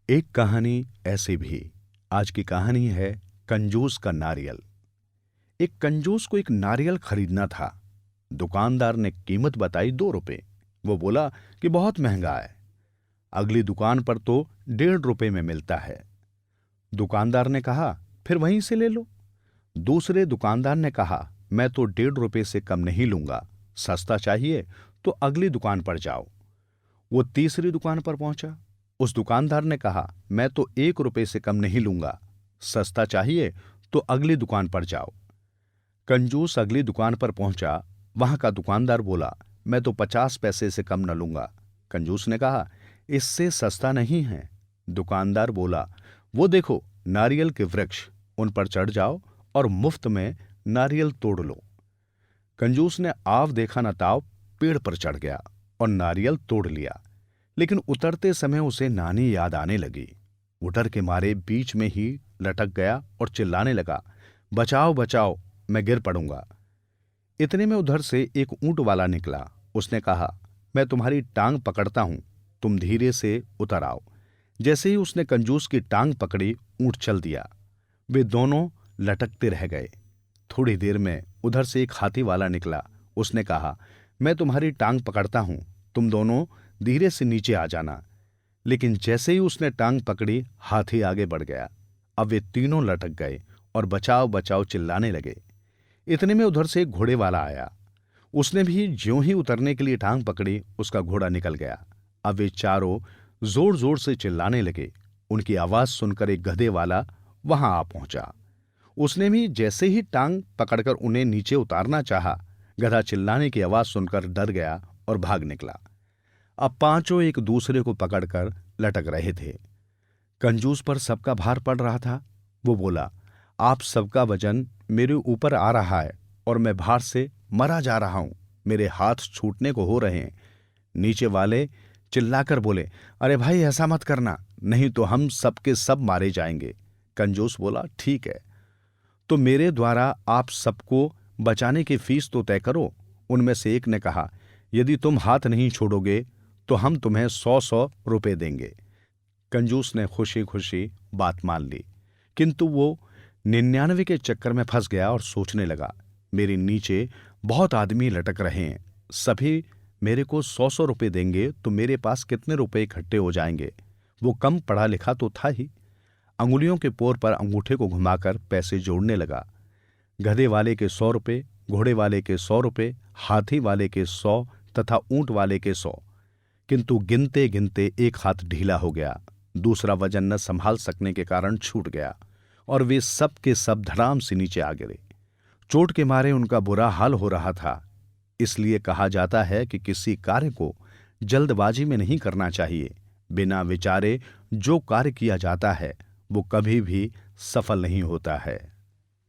एक कहानी ऐसी भी। आज की कहानी है कंजूस का नारियल। एक कंजूस को एक नारियल खरीदना था। दुकानदार ने कीमत बताई 2 रुपए। वो बोला कि बहुत महंगा है। अगली दुकान पर तो 1.5 रुपए में मिलता है। दुकानदार ने कहा फिर वहीं से ले लो। दूसरे दुकानदार ने कहा मैं तो 1.5 रुपए से कम नहीं लूंगा, सस्ता चाहिए तो अगली दुकान पर जाओ। वो तीसरी दुकान पर पहुंचा। उस दुकानदार ने कहा मैं तो 1 रुपए से कम नहीं लूंगा, सस्ता चाहिए तो अगली दुकान पर जाओ। कंजूस अगली दुकान पर पहुंचा। वहां का दुकानदार बोला मैं तो 50 पैसे से कम न लूंगा। कंजूस ने कहा इससे सस्ता नहीं है। दुकानदार बोला वो देखो नारियल के वृक्ष, उन पर चढ़ जाओ और मुफ्त में नारियल तोड़ लो। कंजूस ने आव देखा न ताव पेड़ पर चढ़ गया और नारियल तोड़ लिया। लेकिन उतरते समय उसे नानी याद आने लगी। वो डर के मारे बीच में ही लटक गया और चिल्लाने लगा बचाओ बचाओ, मैं गिर पड़ूंगा। इतने में उधर से एक ऊंट वाला निकला। उसने कहा मैं तुम्हारी टांग पकड़ता हूं, तुम धीरे से उतर आओ। जैसे ही उसने कंजूस की टांग पकड़ी, ऊंट चल दिया। वे दोनों लटकते रह गए। थोड़ी देर में उधर से एक हाथी वाला निकला। उसने कहा मैं तुम्हारी टांग पकड़ता हूं, तुम दोनों धीरे से नीचे आ जाना। लेकिन जैसे ही उसने टांग पकड़ी, हाथी आगे बढ़ गया। अब वे तीनों लटक गए और बचाओ बचाओ चिल्लाने लगे। इतने में उधर से एक घोड़े वाला आया। उसने भी ज्यों ही उतरने के लिए टांग पकड़ी, उसका घोड़ा निकल गया। अब वे चारों जोर जोर से चिल्लाने लगे। उनकी आवाज सुनकर एक गधे वाला वहां आ पहुंचा। उसने भी जैसे ही टांग पकड़कर उन्हें नीचे उतारना चाहा, गधा चिल्लाने की आवाज सुनकर डर गया और भाग निकला। अब पांचों एक दूसरे को पकड़कर लटक रहे थे। कंजूस पर सबका भार पड़ रहा था। वो बोला आप सबका वजन मेरे ऊपर आ रहा है और मैं भार से मरा जा रहा हूं, मेरे हाथ छूटने को हो रहे हैं। नीचे वाले चिल्लाकर बोले अरे भाई ऐसा मत करना, नहीं तो हम सबके सब मारे जाएंगे। कंजूस बोला ठीक है, तो मेरे द्वारा आप सबको बचाने की फीस तो तय करो। उनमें से एक ने कहा यदि तुम हाथ नहीं छोड़ोगे तो हम तुम्हें 100 रुपए देंगे। कंजूस ने खुशी खुशी बात मान ली, किंतु वो 99 के चक्कर में फंस गया और सोचने लगा मेरे नीचे बहुत आदमी लटक रहे हैं, सभी मेरे को 100 रुपए देंगे तो मेरे पास कितने रुपए इकट्ठे हो जाएंगे। वो कम पढ़ा लिखा तो था ही। अंगुलियों के पोर पर अंगूठे को घुमाकर पैसे जोड़ने लगा। गधे वाले के 100 रुपए, घोड़े वाले के 100 रुपए, हाथी वाले के 100 तथा ऊंट वाले के 100। किंतु गिनते गिनते एक हाथ ढीला हो गया, दूसरा वजन न संभाल सकने के कारण छूट गया और वे सब के सब धड़ाम से नीचे आ गिरे। चोट के मारे उनका बुरा हाल हो रहा था। इसलिए कहा जाता है कि किसी कार्य को जल्दबाजी में नहीं करना चाहिए। बिना विचारे जो कार्य किया जाता है वो कभी भी सफल नहीं होता है।